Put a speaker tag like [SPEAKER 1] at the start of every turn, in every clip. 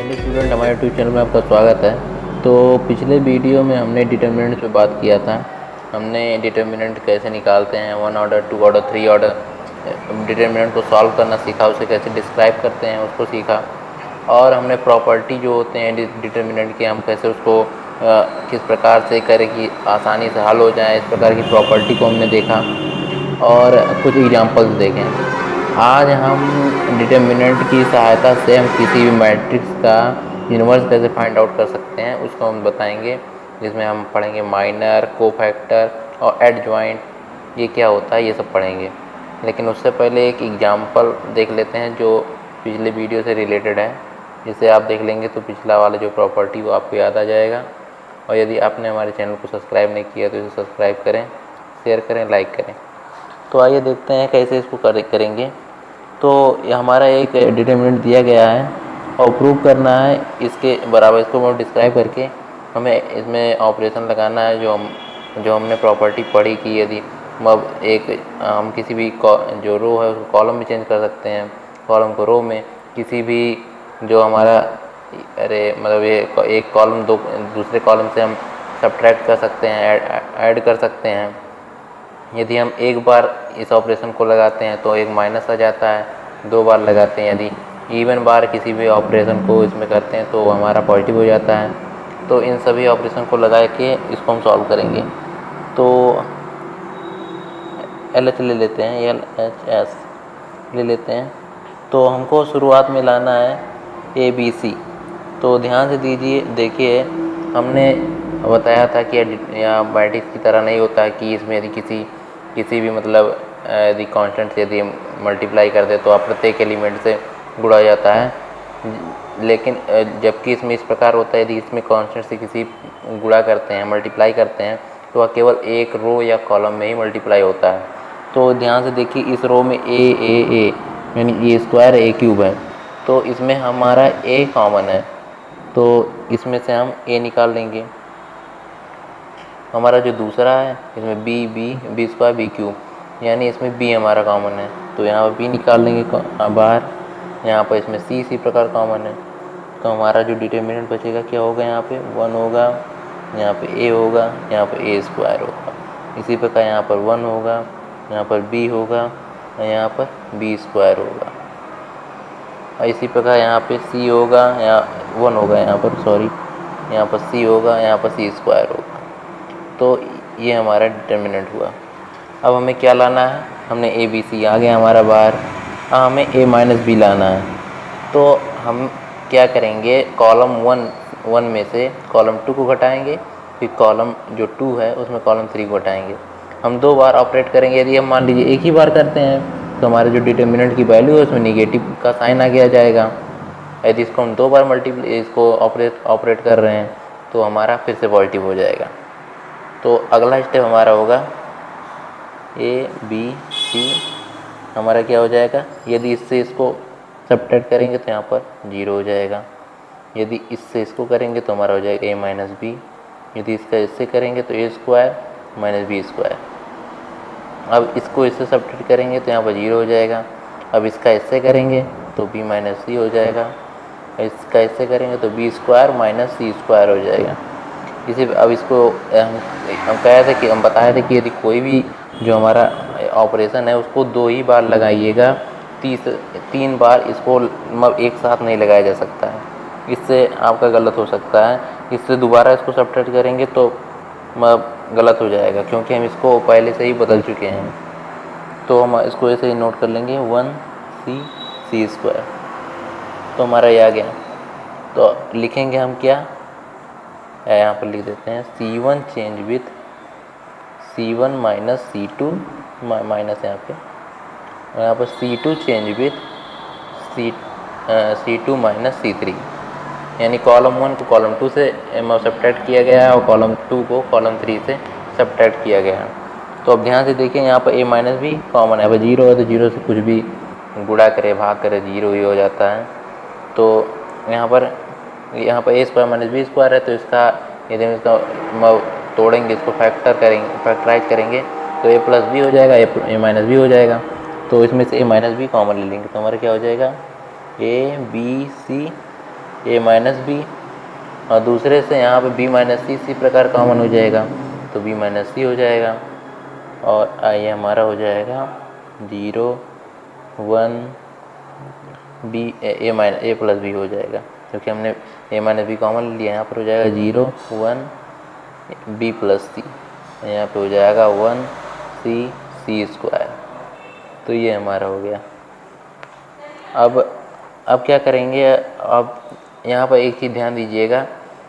[SPEAKER 1] Hello student, हमारे YouTube channel में आपका स्वागत है। तो पिछले वीडियो में हमने डिटर्मिनेंट पे बात किया था। हमने डिटर्मिनेंट कैसे निकालते हैं, 1 ऑर्डर, 2 ऑर्डर, 3 ऑर्डर डिटर्मिनेंट को सॉल्व करना सीखा, उसे कैसे डिस्क्राइब करते हैं उसको सीखा। और हमने प्रॉपर्टी जो होते हैं डिटर्मिनेंट के, हम कैसे उसको किस प्रकार से करें कि आसानी से हल हो जाए, इस प्रकार की प्रॉपर्टी को हमने देखा और कुछ एग्जांपल्स देखें। आज हम डिटर्मिनेंट की सहायता से हम किसी भी मैट्रिक्स का इन्वर्स कैसे फाइंड आउट कर सकते हैं उसको हम बताएंगे, जिसमें हम पढ़ेंगे माइनर, कोफैक्टर और एडजॉइंट, ये क्या होता है, ये सब पढ़ेंगे। लेकिन उससे पहले एक एग्जांपल देख लेते हैं जो पिछले वीडियो से रिलेटेड है। जिसे आप देख लेंगे तो पिछला वाला जो प्रॉपर्टी वो आपको याद आ जाएगा। और यदि आपने हमारे चैनल को सब्सक्राइब नहीं किया तो इसे सब्सक्राइब करें, शेयर करें, लाइक करें। तो आइए देखते हैं कैसे इसको करेंगे। तो हमारा एक डिटर्मिनेंट दिया गया है और प्रूव करना है इसके बराबर। इसको मैं डिस्क्राइब करके हमें इसमें ऑपरेशन लगाना है जो हमने प्रॉपर्टी पढ़ी कि यदि अब हम किसी भी जो रो है उसको कॉलम में चेंज कर सकते हैं, कॉलम को रो में, किसी भी जो हमारा मतलब ये एक कॉलम दो दूसरे कॉलम से हम सब्ट्रैक्ट कर सकते हैं, ऐड कर सकते हैं। यदि हम एक बार इस ऑपरेशन को लगाते हैं तो एक माइनस आ जाता है, 2 बार लगाते हैं यदि इवन बार किसी भी ऑपरेशन को इसमें करते हैं तो हमारा पॉजिटिव हो जाता है। तो इन सभी ऑपरेशन को लगा के इसको हम सॉल्व करेंगे। तो LH ले लेते हैं, LHS ले लेते हैं। तो हमको शुरुआत में लाना है ABC। तो ध्यान से देखिए, हमने बताया था कि यहाँ मैट्रिक्स की तरह नहीं होता है कि इसमें यदि किसी भी मतलब यदि कांस्टेंट से यदि मल्टीप्लाई कर दे तो आप प्रत्येक एलिमेंट से गुणा जाता है। लेकिन जबकि इसमें इस प्रकार होता है, यदि इसमें कांस्टेंट से किसी गुणा करते हैं, मल्टीप्लाई करते हैं, तो वह केवल एक रो या कॉलम में ही मल्टीप्लाई होता है। तो ध्यान से देखिए, इस रो में ए यानी ए स्क्वायर ए क्यूब है, तो इसमें हमारा ए कॉमन है, तो इसमें से हम ए निकाल लेंगे। हमारा जो दूसरा है इसमें बी स्क्वायर बी क्यूब, यानी इसमें बी हमारा कॉमन है, तो यहाँ पर बी निकाल लेंगे बाहर। यहाँ पर इसमें सी इसी प्रकार कॉमन है, तो हमारा जो डिटर्मिनेंट बचेगा क्या होगा, यहाँ पे 1 होगा, यहाँ पे ए होगा, यहाँ पे ए स्क्वायर होगा। इसी प्रकार यहाँ पर 1 होगा, यहाँ पर बी होगा और यहाँ पर बी स्क्वायर होगा। और इसी प्रकार यहाँ पे सी होगा, यहाँ 1 होगा, यहाँ पर यहाँ पर सी होगा, यहाँ पर सी स्क्वायर होगा। तो ये हमारा डिटर्मिनेंट हुआ। अब हमें क्या लाना है, हमने ए बी सी आ गया हमारा बाहर। अब हमें ए माइनस बी लाना है। तो हम क्या करेंगे, कॉलम 1 में से कॉलम 2 को घटाएंगे, फिर कॉलम जो 2 है उसमें कॉलम 3 को घटाएंगे। हम 2 बार ऑपरेट करेंगे। यदि हम मान लीजिए एक ही बार करते हैं तो हमारे जो डिटर्मिनेंट की वैल्यू है उसमें निगेटिव का साइन आ गया जाएगा। यदि इसको हम 2 बार इसको ऑपरेट कर रहे हैं तो हमारा फिर से पॉजिटिव हो जाएगा। तो अगला स्टेप हमारा होगा ए बी सी, हमारा क्या हो जाएगा, यदि इससे इसको सब्ट्रैक्ट करेंगे तो यहाँ पर 0 हो जाएगा। यदि इससे इसको करेंगे तो हमारा हो जाएगा ए माइनस बी। यदि इसका इससे करेंगे तो ए स्क्वायर माइनस बी स्क्वायर। अब इसको इससे सब्ट्रैक्ट करेंगे तो यहाँ पर 0 हो जाएगा। अब इसका इससे करेंगे तो बी माइनस सी हो जाएगा। इसका इससे करेंगे तो बी स्क्वायर माइनस सी स्क्वायर हो जाएगा। अब इसको हम बताए थे कि यदि कोई भी जो हमारा ऑपरेशन है उसको 2 ही बार लगाइएगा, 3 बार इसको एक साथ नहीं लगाया जा सकता है, इससे आपका गलत हो सकता है। इससे दोबारा इसको सब्ट्रैक्ट करेंगे तो गलत हो जाएगा, क्योंकि हम इसको पहले से ही बदल चुके हैं। तो हम इसको ऐसे ही नोट कर लेंगे 1c स्क्वायर। तो हमारा ये आ गया। तो लिखेंगे हम क्या, यहाँ पर लिख देते हैं C1 change with C1 minus C2 minus यहाँ पर C2 change with C2 minus C3, यानी कॉलम 1 को कॉलम 2 से सब्ट्रैक्ट किया गया है और कॉलम 2 को कॉलम 3 से सब्ट्रैक्ट किया गया है। तो अब ध्यान से देखिए, यहाँ पर a माइनस भी कॉमन है। अब 0 है तो 0 से कुछ भी गुणा करे भाग करे 0 ही हो जाता है। तो यहाँ पर ए स्क्वायर माइनस बी स्क्वायर है, तो इसका यदि हम इसका तोड़ेंगे, इसको फैक्टराइज करेंगे तो ए प्लस बी हो जाएगा, ए माइनस बी हो जाएगा। तो इसमें से ए माइनस बी कॉमन ले लेंगे तो हमारा क्या हो जाएगा, A B C A minus B, और दूसरे से यहाँ पे बी माइनस सी इसी प्रकार कॉमन हो जाएगा, तो बी माइनस सी हो जाएगा। और ये हमारा हो जाएगा 0 1 बी ए प्लस बी हो जाएगा, क्योंकि हमने ए माइनस बी कॉमन लिया। यहाँ पर हो जाएगा 0 1 बी प्लस सी, यहाँ पे हो जाएगा 1 सी सी स्क्वायर। तो ये हमारा हो गया। अब क्या करेंगे, अब यहाँ पर एक चीज़ ध्यान दीजिएगा,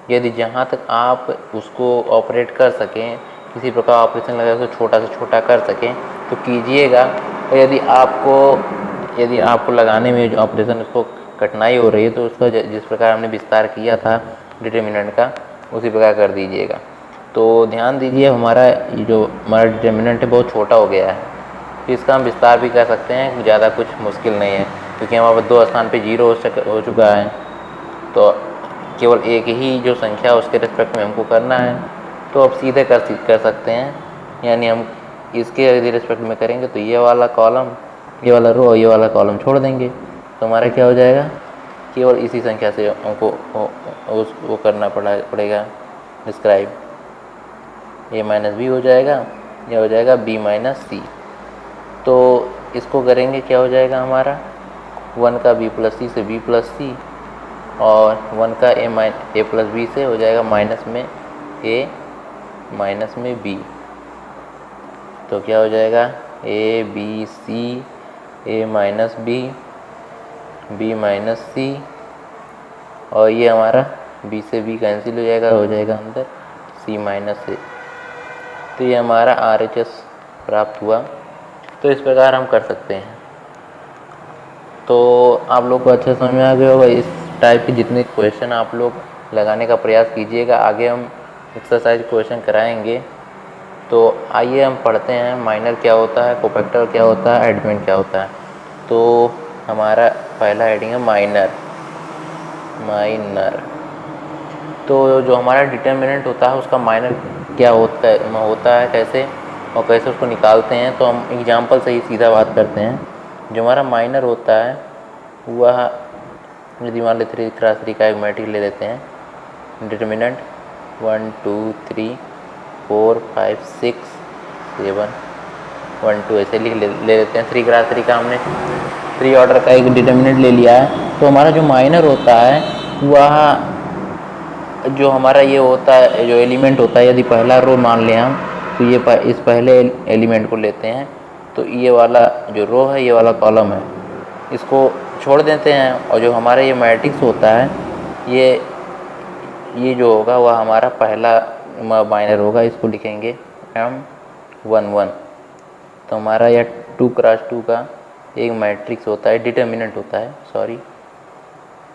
[SPEAKER 1] यदि जहाँ तक आप उसको ऑपरेट कर सकें, किसी प्रकार ऑपरेशन लगा उसको छोटा से छोटा कर सकें तो कीजिएगा। और यदि आपको लगाने में जो ऑपरेशन उसको कठिनाई हो रही है तो उसका जिस प्रकार हमने विस्तार किया था डिटर्मिनेंट का उसी प्रकार कर दीजिएगा। तो ध्यान दीजिए हमारा जो हमारा डिटर्मिनेंट है बहुत छोटा हो गया है, तो इसका हम विस्तार भी कर सकते हैं, ज़्यादा कुछ मुश्किल नहीं है, क्योंकि हमारे 2 स्थान पे 0 हो चुका है। तो केवल एक ही जो संख्या उसके रिस्पेक्ट में हमको करना है, तो अब सीधे कर सकते हैं। यानी हम इसके यदि रिस्पेक्ट में करेंगे तो ये वाला कॉलम, ये वाला रो और ये वाला कॉलम छोड़ देंगे, तो हमारा क्या हो जाएगा, केवल इसी संख्या से हमको वो करना पड़ेगा डिस्क्राइब। ए माइनस बी हो जाएगा, यह हो जाएगा बी माइनस सी। तो इसको करेंगे क्या हो जाएगा हमारा 1 का बी प्लस सी से बी प्लस सी, और 1 का ए प्लस बी से हो जाएगा माइनस में ए माइनस में बी। तो क्या हो जाएगा A B C A minus B B minus C, और ये हमारा बी से बी कैंसिल हो जाएगा अंदर सी माइनस ए। तो ये हमारा RHS प्राप्त हुआ। तो इस प्रकार हम कर सकते हैं। तो आप लोग को अच्छा समझ में आ गया होगा। इस टाइप के जितने क्वेश्चन आप लोग लगाने का प्रयास कीजिएगा। आगे हम एक्सरसाइज क्वेश्चन कराएंगे। तो आइए हम पढ़ते हैं माइनर क्या होता है, कोफैक्टर क्या होता है, एडजॉइंट क्या होता है। तो हमारा पहला हेडिंग है माइनर। तो जो हमारा डिटर्मिनेंट होता है उसका माइनर क्या होता है कैसे और कैसे उसको निकालते हैं। तो हम एग्जाम्पल से ही सीधा बात करते हैं। जो हमारा माइनर होता है वह, यदि मान लेते 3 × 3 का एक मैट्रिक्स ले लेते हैं, डिटर्मिनेंट 1 2 3 4 5 6 7 1 2 ऐसे ले लेते हैं। 3 × 3 का हमने 3 ऑर्डर का एक डिटर्मिनेंट ले लिया है। तो हमारा जो माइनर होता है वह जो हमारा ये होता है, जो एलिमेंट होता है, यदि पहला रो मान लें हम, तो ये इस पहले एलिमेंट को लेते हैं। तो ये वाला जो रो है, ये वाला कॉलम है, इसको छोड़ देते हैं। और जो हमारा ये मैट्रिक्स होता है, ये जो होगा वह हमारा पहला माइनर होगा। इसको लिखेंगे M11। तो हमारा यह 2 × 2 का एक मैट्रिक्स होता है, डिटर्मिनेंट होता है,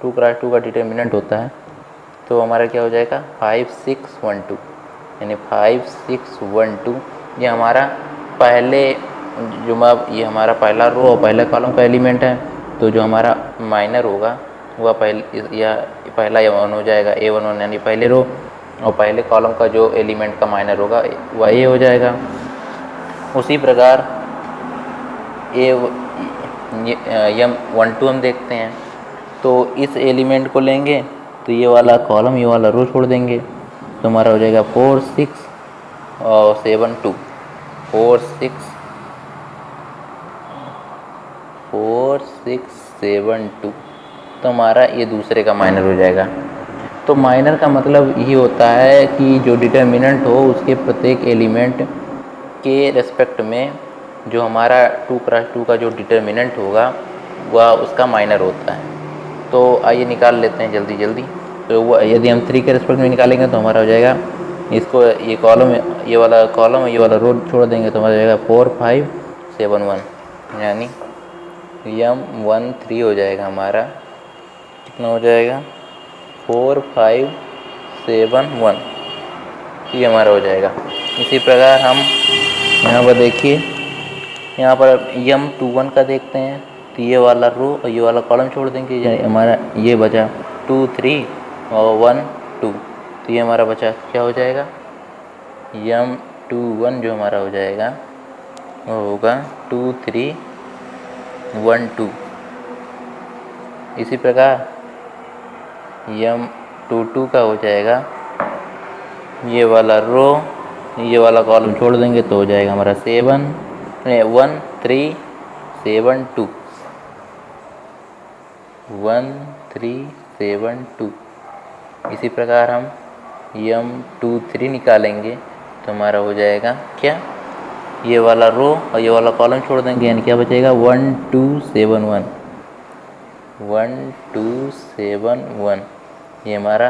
[SPEAKER 1] 2 × 2 का डिटर्मिनेंट होता है। तो हमारा क्या हो जाएगा 5 6 1 2, यानी 5 6 1 2। ये हमारा ये हमारा पहला रो और पहला कॉलम का एलिमेंट है। तो जो हमारा माइनर होगा वह पहला A1 हो जाएगा, A11 यानी पहले रो, और पहले कॉलम का जो एलिमेंट का माइनर होगा वह A हो जाएगा। उसी प्रकार M12 हम देखते हैं। तो इस एलिमेंट को लेंगे तो ये वाला कॉलम ये वाला रो छोड़ देंगे, तो हमारा हो जाएगा 4 6 और 7 2, 4 6 7 2। तो हमारा ये दूसरे का माइनर हो जाएगा। तो माइनर का मतलब यही होता है कि जो डिटर्मिनेंट हो उसके प्रत्येक एलिमेंट के रेस्पेक्ट में जो हमारा 2 × 2 का जो डिटर्मिनेंट होगा वह उसका माइनर होता है। तो आइए निकाल लेते हैं जल्दी। तो यदि हम 3 के रेस्पेक्ट में निकालेंगे तो हमारा हो जाएगा, इसको ये कॉलम ये वाला रो छोड़ देंगे तो हमारा हो जाएगा 4 5 7 1, यानी M13 हो जाएगा हमारा। कितना हो जाएगा 4 5 7 1, ये हमारा हो जाएगा। इसी प्रकार हम यहाँ पर देखिए, यहाँ पर M21 का देखते हैं। तो ये वाला रो और ये वाला कॉलम छोड़ देंगे, यानी हमारा ये बचा 2 3 और 1 2। तो ये हमारा बचा क्या हो जाएगा M21 जो हमारा हो जाएगा वो होगा 2 3 1 2। इसी प्रकार यम टू टू का हो जाएगा ये वाला रो, ये वाला कॉलम छोड़ देंगे तो हो जाएगा हमारा 1 3 7 2 1 3 7 2। इसी प्रकार हम यम 2 3 निकालेंगे तो हमारा हो जाएगा क्या, ये वाला रो और ये वाला कॉलम छोड़ देंगे, यानी क्या बचेगा 1 2 7 1 1 2 7 1। ये हमारा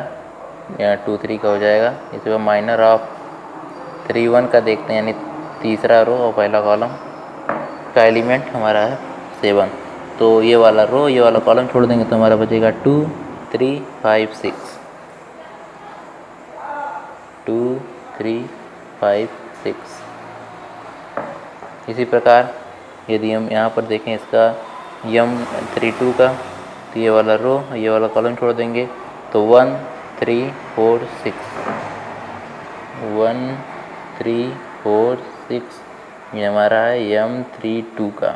[SPEAKER 1] 2 3 का हो जाएगा। इसी पर माइनर ऑफ 3 1 का देखते हैं, यानी तीसरा रो और पहला कॉलम का एलिमेंट हमारा है 7। तो ये वाला रो ये वाला कॉलम छोड़ देंगे तो हमारा बचेगा 2 3 5 6 2 3 5 6। इसी प्रकार यदि हम यहाँ पर देखें इसका यम 3 2 का, तो ये वाला रो ये वाला कॉलम छोड़ देंगे तो 1 3 4 6 1 3 4 6 ये हमारा है यम 3 2 का।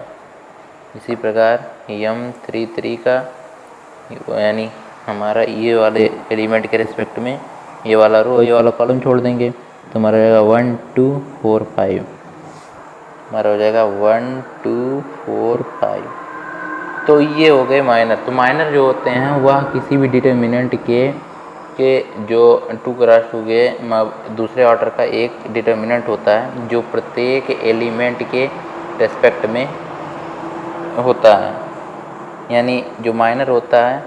[SPEAKER 1] इसी प्रकार यम 3 3 का, यानी हमारा ये वाले एलिमेंट के रिस्पेक्ट में ये वाला रो ये वाला कॉलम छोड़ देंगे तो हमारा रहेगा 1 2 4 5। हमारा हो जाएगा 1 2 4 5। तो ये हो गए माइनर। तो माइनर जो होते हैं वह किसी भी डिटर्मिनेंट के जो 2 क्रॉस 2 के दूसरे ऑर्डर का एक डिटर्मिनेंट होता है जो प्रत्येक एलिमेंट के रेस्पेक्ट में होता है। यानी जो माइनर होता है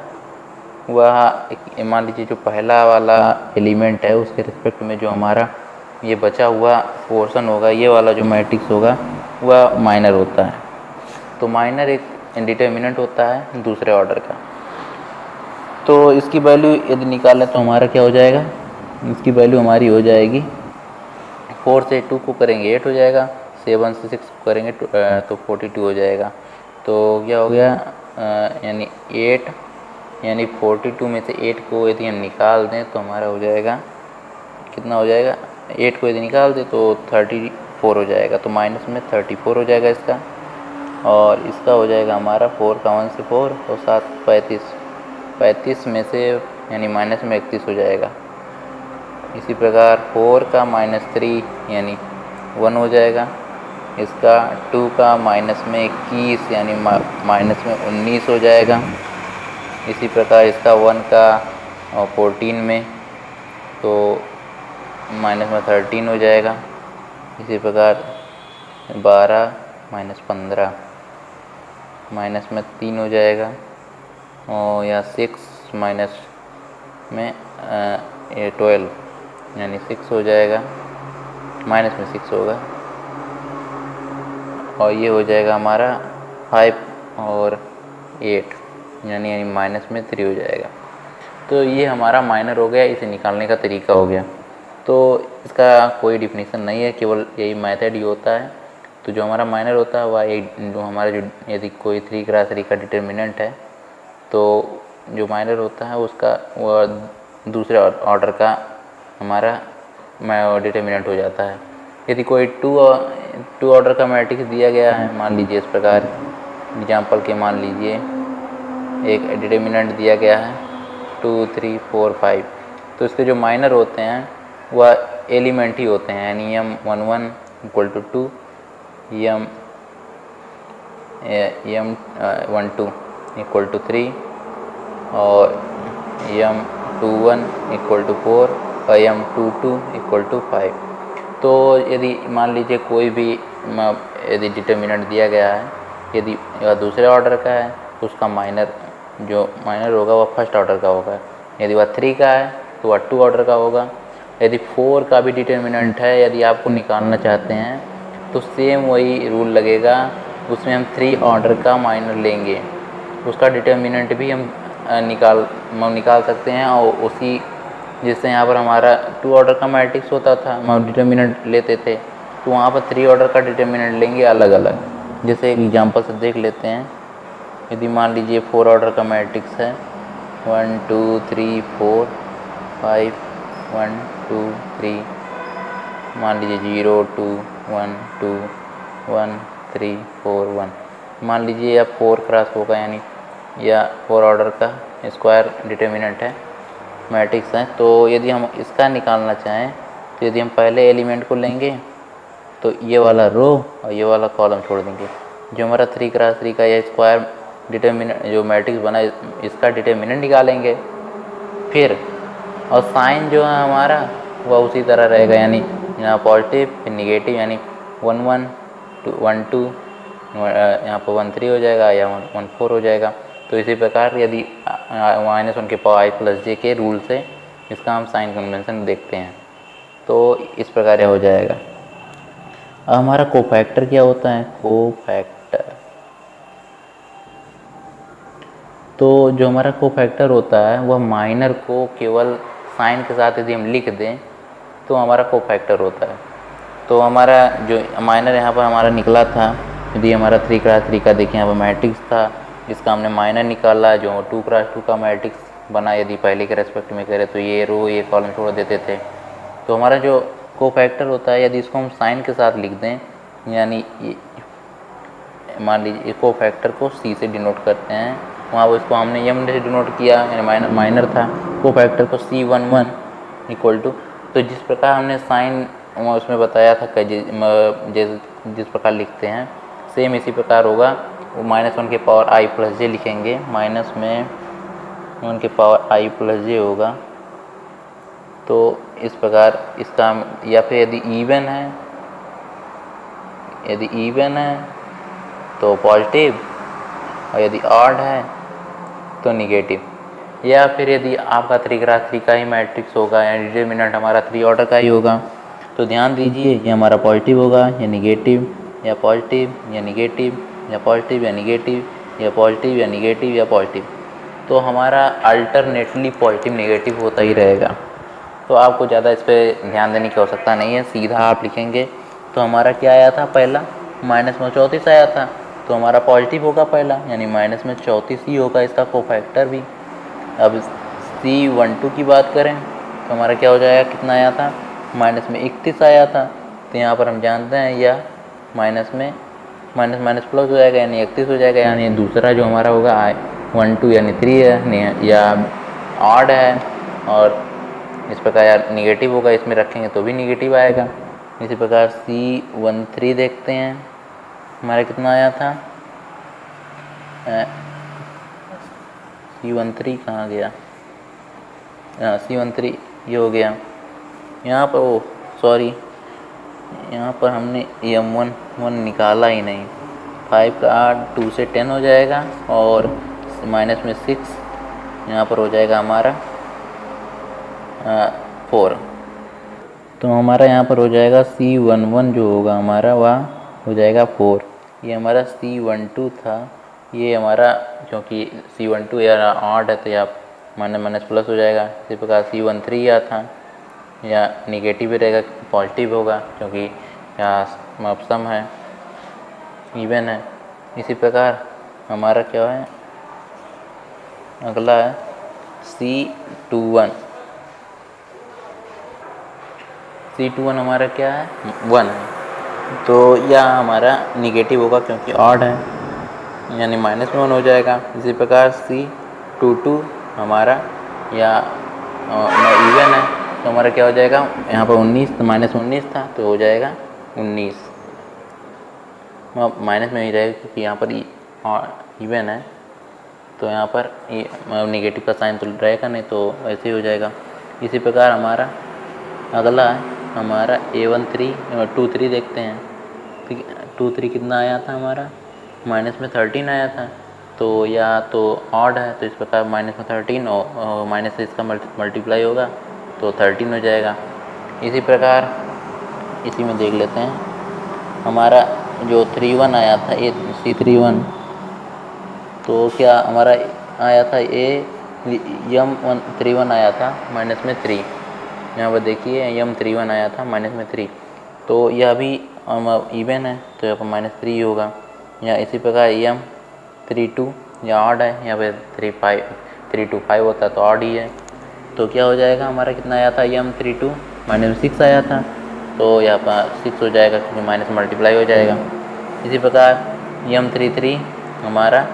[SPEAKER 1] वह मान लीजिए जो पहला वाला एलिमेंट है उसके रिस्पेक्ट में जो हमारा ये बचा हुआ पोर्शन होगा, ये वाला जो मैट्रिक्स होगा वह माइनर होता है। तो माइनर एक डिटर्मिनेंट होता है दूसरे ऑर्डर का। तो इसकी वैल्यू यदि निकालें तो हमारा क्या हो जाएगा, इसकी वैल्यू हमारी हो जाएगी 4 से 2 को करेंगे 8 हो जाएगा, 7 से 6 को करेंगे तो 42 हो जाएगा। तो क्या हो गया, यानी 8 यानी 42 में से 8 को यदि हम निकाल दें तो हमारा हो जाएगा कितना हो जाएगा, 8 को यदि निकाल दें तो 34 हो जाएगा। तो माइनस में 34 हो जाएगा इसका, और इसका हो जाएगा हमारा 4 का 1 से 4 और 7 35 में से यानी माइनस में 31 हो जाएगा। इसी प्रकार 4 का -3 यानी 1 हो जाएगा। इसका 2 का माइनस में 21 यानी माइनस में 19 हो जाएगा। इसी प्रकार इसका 1 का 14 में तो माइनस में 13 हो जाएगा। इसी प्रकार 12 माइनस 15 माइनस में 3 हो जाएगा, और या 6 माइनस में 12 यानी 6 हो जाएगा, माइनस में 6 होगा, और ये हो जाएगा हमारा 5 और 8 यानी माइनस में 3 हो जाएगा। तो ये हमारा माइनर हो गया, इसे निकालने का तरीका हो गया। तो इसका कोई डिफिनीसन नहीं है, केवल यही मेथड ही होता है। तो जो हमारा माइनर होता है वह एक जो हमारा जो यदि कोई 3 क्रॉस 3 का डिटर्मिनेंट है तो जो माइनर होता है उसका वह दूसरे ऑर्डर का हमारा डिटर्मिनेंट हो जाता है। यदि कोई टू ऑर्डर का मैट्रिक्स दिया गया है, मान लीजिए इस प्रकार एग्जाम्पल के मान लीजिए एक डिटर्मिनेंट दिया गया है 2 3 4 5, तो इसके जो माइनर होते हैं वह एलिमेंट ही होते हैं, यानी यम 1 1 = 2, यम 1 2 = 3 और यम 2 1 = 4 और यम 2 2 = 5। तो यदि मान लीजिए कोई भी यदि डिटर्मिनेंट दिया गया है, यदि वह दूसरे ऑर्डर का है तो उसका माइनर जो माइनर होगा वह फर्स्ट ऑर्डर का होगा। यदि वह 3 का है तो वह 2 ऑर्डर का होगा। यदि 4 का भी डिटर्मिनेंट है, यदि आपको निकालना चाहते हैं तो सेम वही रूल लगेगा, उसमें हम 3 ऑर्डर का माइनर लेंगे, उसका डिटर्मिनेंट भी हम निकाल सकते हैं। और उसी जिससे यहाँ पर हमारा 2 ऑर्डर का मैट्रिक्स होता था हम डिटर्मिनेंट लेते थे, तो वहाँ पर 3 ऑर्डर का डिटर्मिनेंट लेंगे अलग अलग। जैसे एक एग्जांपल से देख लेते हैं, यदि मान लीजिए 4 ऑर्डर का मैट्रिक्स है 1 2 3 4 5 1 2 3, मान लीजिए 0 2 1 2 1 3 4 1, मान लीजिए या 4 क्रॉस होगा यानी या 4 ऑर्डर का स्क्वायर डिटर्मिनेंट है, मैट्रिक्स है। तो यदि हम इसका निकालना चाहें तो यदि हम पहले एलिमेंट को लेंगे तो ये वाला रो और ये वाला कॉलम छोड़ देंगे। जो हमारा 3x3 का ये स्क्वायर डिटर्मिनेंट जो मैट्रिक्स बना इसका डिटर्मिनेंट निकालेंगे फिर, और साइन जो है हमारा वह उसी तरह रहेगा, यानी यहाँ पॉजिटिव फिर निगेटिव, यानी 1 1 2 1 2 यहाँ पर 1 3 हो जाएगा या 1 4 हो जाएगा। तो इसी प्रकार यदि -1 के पावर i + j के रूल से इसका हम साइन कन्वेंशन देखते हैं तो इस प्रकार यह हो जाएगा। अब हमारा कोफैक्टर क्या होता है? कोफैक्टर, तो जो हमारा कोफैक्टर होता है वह माइनर को केवल साइन के साथ यदि हम लिख दें तो हमारा कोफैक्टर होता है। तो हमारा जो माइनर यहाँ पर हमारा निकला था, यदि हमारा 3x3 का देखिए यहाँ पर मैट्रिक्स था, इसका हमने माइनर निकाला जो 2x2 का मैट्रिक्स बना। यदि पहले के रेस्पेक्ट में करें तो ये रो ये कॉलम छोड़ देते थे। तो हमारा जो कोफैक्टर होता है यदि इसको हम साइन के साथ लिख दें, यानी मान लीजिए कोफैक्टर को C से डिनोट करते हैं, वहाँ वो इसको हमने m से डिनोट किया, यानी माइनर था। कोफैक्टर को C11 = तो जिस प्रकार हमने साइन उसमें बताया था जिस प्रकार लिखते हैं सेम इसी प्रकार होगा। वो -1 के पावर i + j लिखेंगे, माइनस में 1 के पावर i + j होगा। तो इस प्रकार इसका, या फिर यदि इवन है तो पॉजिटिव और यदि ऑड है तो निगेटिव। या फिर यदि आपका 3x3 का ही मैट्रिक्स होगा या डिटर्मिनेंट हमारा 3 ऑर्डर का ही होगा तो ध्यान दीजिए ये हमारा पॉजिटिव होगा या निगेटिव, या पॉजिटिव या निगेटिव, या पॉजिटिव या निगेटिव, या पॉजिटिव या निगेटिव, या पॉजिटिव। तो हमारा अल्टरनेटली पॉजिटिव निगेटिव होता ही रहेगा। तो आपको ज़्यादा इस पर ध्यान देने की आवश्यकता नहीं है, सीधा आप लिखेंगे। तो हमारा क्या आया था पहला -34 आया था, तो हमारा पॉजिटिव होगा पहला, यानी -34 ही होगा इसका कोफैक्टर भी। अब C12 की बात करें तो हमारा क्या हो जाएगा, कितना आया था, -31 आया था। तो यहाँ पर हम जानते हैं या माइनस में माइनस प्लस हो जाएगा, यानी 31 हो जाएगा। यानी दूसरा जो हमारा होगा 1 2 यानी 3 है या ऑड है, और इस प्रकार यार निगेटिव होगा, इसमें रखेंगे तो भी निगेटिव आएगा। इसी प्रकार C13 देखते हैं हमारा कितना आया था, C13 कहाँ गया, C13 ये हो गया। यहाँ पर यहाँ पर हमने M11 निकाला ही नहीं। 5 का 2 से 10 हो जाएगा और माइनस में 6 यहाँ पर हो जाएगा हमारा 4। तो हमारा यहाँ पर हो जाएगा C11 जो होगा हमारा वह हो जाएगा 4। ये हमारा C12 था, ये हमारा क्योंकि C12 या ऑड है तो या माइनस प्लस हो जाएगा। इसी प्रकार C13 या था या निगेटिव भी रहेगा, पॉजिटिव होगा क्योंकि यहाँ सम है, इवन है। इसी प्रकार हमारा क्या है, अगला है C21। C21 हमारा क्या है, 1 है। तो यह हमारा निगेटिव होगा क्योंकि ऑड है, यानी -1 हो जाएगा। इसी प्रकार C22 हमारा या इवन है, तो हमारा क्या हो जाएगा, यहाँ पर 19 तो -19 था तो हो जाएगा 19, माइनस में ही रहेगा क्योंकि यहाँ पर इवन है। तो यहाँ पर निगेटिव का साइन तो रहेगा नहीं, तो ऐसे ही हो जाएगा। इसी प्रकार हमारा अगला है हमारा A13 देखते हैं। 23 कितना आया था हमारा, -13 आया था। तो या तो ऑड है तो इस प्रकार -13 और माइनस से इसका मल्टीप्लाई होगा तो 13 हो जाएगा। इसी प्रकार इसी में देख लेते हैं हमारा जो 31 आया था C31, तो क्या हमारा आया था M31 आया था -3। यहाँ पर देखिए M31 आया था -3, तो यह भी इवन है तो यहाँ पर -3 होगा। या इसी प्रकार M32 या ऑड है, यहाँ पे 325 होता है तो ऑड ही है। तो क्या हो जाएगा हमारा, कितना आया था M32 -6 आया था, तो यहाँ पर 6 हो जाएगा क्योंकि माइनस मल्टीप्लाई हो जाएगा। इसी प्रकार M33 हमारा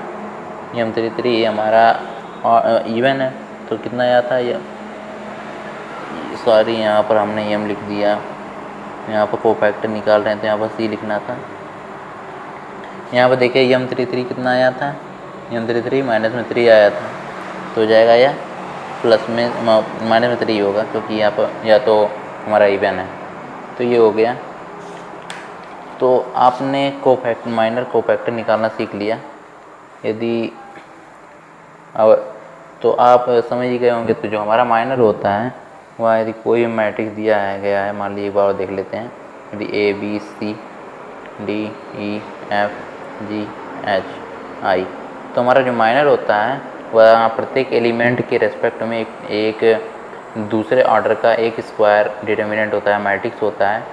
[SPEAKER 1] इवन है, तो कितना आया था सॉरी यहाँ पर हमने एम लिख दिया, यहाँ पर कोफैक्टर निकाल रहे हैं तो यहाँ पर सी लिखना था। यहाँ पर देखिए एम 33 कितना आया था, एम 33 माइनस में 3 आया था, तो हो जाएगा या प्लस में माइनस में 3 होगा, क्योंकि यहाँ पर या तो हमारा इवन है। तो ये हो गया। तो आपने माइनर कोफैक्टर निकालना सीख लिया। यदि अब तो आप समझ ही गए होंगे। तो जो हमारा माइनर होता है वह यदि कोई मैट्रिक्स दिया है गया है, मान लीजिए एक बार देख लेते हैं, यदि A B C D E F G H I, तो हमारा जो माइनर होता है वह प्रत्येक एलिमेंट के रेस्पेक्ट में एक दूसरे ऑर्डर का एक स्क्वायर डिटर्मिनेंट होता है, मैट्रिक्स होता है।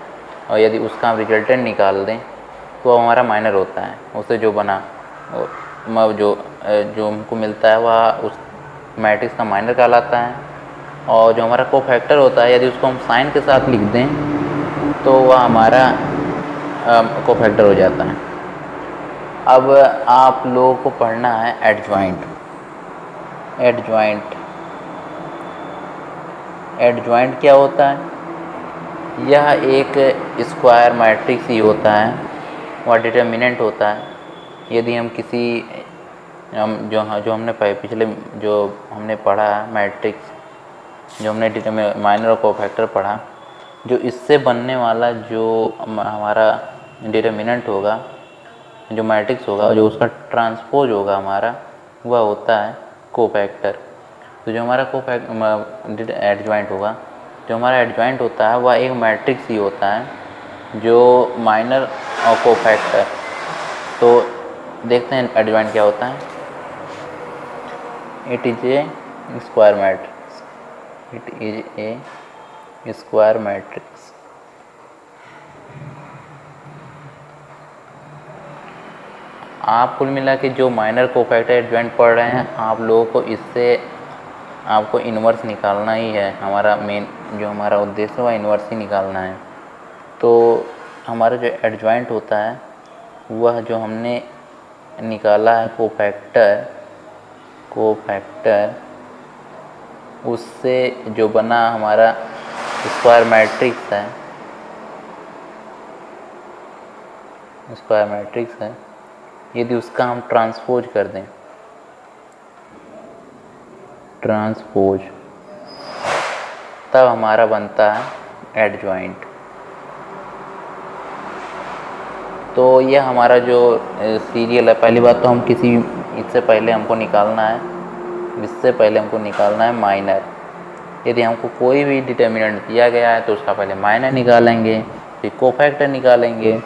[SPEAKER 1] और यदि उसका हम रिजल्टेंट निकाल दें तो वो हमारा माइनर होता है। उससे जो बना जो हमको मिलता है वह उस मैट्रिक्स का माइनर कहलाता है। और जो हमारा कोफैक्टर होता है यदि उसको हम साइन के साथ लिख दें तो वह हमारा कोफैक्टर हो जाता है। अब आप लोगों को पढ़ना है एडजॉइंट। एडजॉइंट क्या होता है? यह एक स्क्वायर मैट्रिक्स ही होता है, वह डिटर्मिनेंट होता है। यदि हम किसी जो हमने पिछले जो हमने पढ़ा मैट्रिक्स, जो हमने माइनर और कोफैक्टर पढ़ा, जो इससे बनने वाला जो हमारा डिटर्मिनेंट होगा, जो मैट्रिक्स होगा, जो उसका ट्रांसपोज होगा हमारा, वह होता है कोफैक्टर। तो जो हमारा एडजॉइंट होगा, जो हमारा एडजॉइंट होता है वह एक मैट्रिक्स ही होता है जो माइनर और कोफैक्टर। तो देखते हैं एडजॉइंट क्या होता है। It is a square matrix, it is a square matrix. आप कुल मिला के जो माइनर कोफैक्टर एडजॉइंट पढ़ रहे हैं, आप लोगों को इससे आपको इन्वर्स निकालना ही है। हमारा मेन जो हमारा उद्देश्य है वह इन्वर्स ही निकालना है। तो हमारा जो एडजॉइंट होता है वह जो हमने निकाला है कोफैक्टर, उससे जो बना हमारा स्क्वायर मैट्रिक्स है, यदि उसका हम ट्रांसपोज कर दें, तब हमारा बनता है एडजॉइंट। तो यह हमारा जो सीरियल है, पहली बात तो हम इससे पहले हमको निकालना है माइनर। यदि हमको कोई भी डिटर्मिनेंट दिया गया है तो उसका पहले माइनर निकालेंगे, फिर कोफैक्टर निकालेंगे,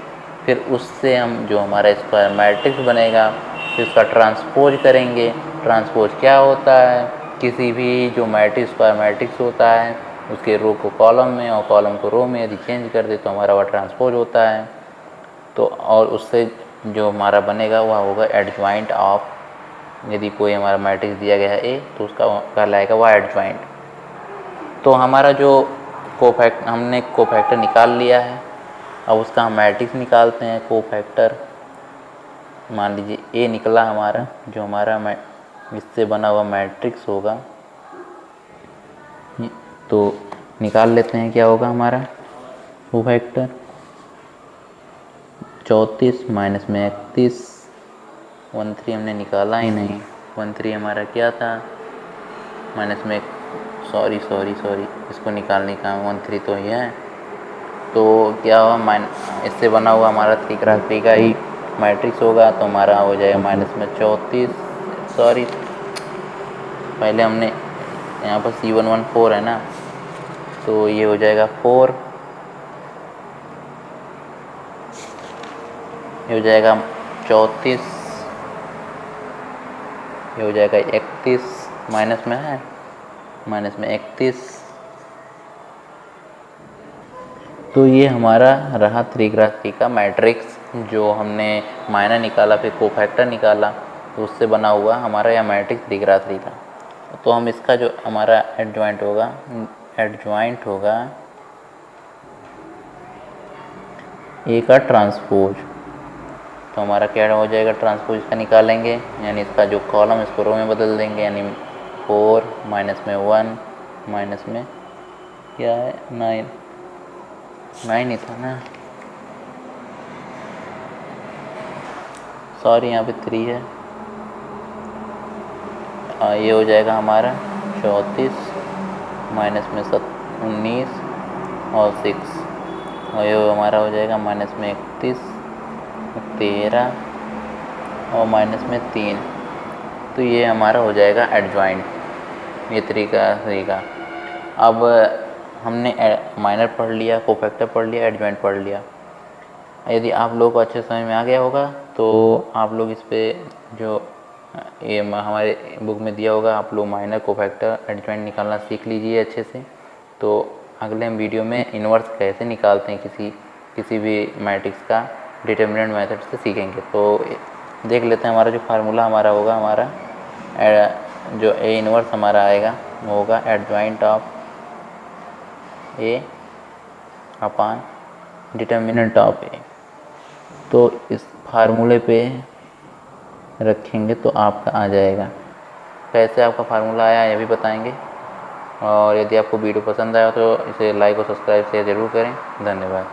[SPEAKER 1] फिर उससे हम जो हमारा स्क्वायर मैट्रिक्स बनेगा फिर उसका ट्रांसपोज करेंगे। ट्रांसपोज क्या होता है? किसी भी जो स्क्वायर मैट्रिक्स होता है उसके रो को कॉलम में और कॉलम को रो में यदि चेंज कर दे तो हमारा वह ट्रांसपोज होता है। तो और उससे जो हमारा बनेगा वह होगा एडजॉइंट ऑफ। यदि कोई हमारा मैट्रिक्स दिया गया है ए तो उसका कहलाएगा वह एडजॉइंट। तो हमारा जो हमने कोफैक्टर निकाल लिया है, अब उसका हम मैट्रिक्स निकालते हैं कोफैक्टर। मान लीजिए ए निकला हमारा, जो हमारा इससे बना हुआ मैट्रिक्स होगा, तो निकाल लेते हैं क्या होगा हमारा कोफैक्टर। 34 माइनस में 31, 13 हमने निकाला ही नहीं। 13 हमारा क्या था? माइनस में सॉरी इसको निकालने का 13 तो ये है। तो क्या हुआ, इससे बना हुआ हमारा 3x3 का ही मैट्रिक्स होगा, तो हमारा हो जाएगा माइनस में 34। पहले हमने यहाँ पर C114 है ना, तो ये हो जाएगा 4, ये हो जाएगा 34, ये हो जाएगा 31, माइनस में है, माइनस में 31। तो ये हमारा रहा 3x3 का मैट्रिक्स, जो हमने माइनर निकाला फिर कोफैक्टर निकाला, तो उससे बना हुआ हमारा यह मैट्रिक्स 3x3 था। तो हम इसका जो हमारा एडजॉइंट होगा ए का ट्रांसपोज। तो हमारा क्या हो जाएगा, ट्रांसपोज का निकालेंगे, यानी इसका जो कॉलम इसको रो में बदल देंगे, यानी 4 माइनस में 1 माइनस में क्या है 9 ही था ना, सॉरी यहाँ पे 3 है। ये हो जाएगा हमारा 34 माइनस में 19 और 6, और ये हमारा हो जाएगा माइनस में 31 13 और माइनस में 3। तो ये हमारा हो जाएगा एडजॉइंट, ये तरीका। अब हमने माइनर पढ़ लिया, कोफैक्टर पढ़ लिया, एडजॉइंट पढ़ लिया। यदि आप लोग को अच्छे समझ में आ गया होगा तो आप लोग इस पे जो ये हमारे बुक में दिया होगा, आप लोग माइनर, कोफैक्टर, एडजॉइंट निकालना सीख लीजिए अच्छे से। तो अगले वीडियो में इन्वर्स कैसे निकालते हैं किसी भी मैट्रिक्स का डिटर्मिनेंट मेथड से सीखेंगे। तो देख लेते हैं हमारा जो फार्मूला हमारा होगा, हमारा जो ए इन्वर्स हमारा आएगा वो होगा adjoint of A upon determinant of A. तो इस फार्मूले पे रखेंगे तो आपका आ जाएगा। कैसे आपका फार्मूला आया ये भी बताएंगे। और यदि आपको वीडियो पसंद आया तो इसे लाइक और सब्सक्राइब शेयर ज़रूर करें। धन्यवाद।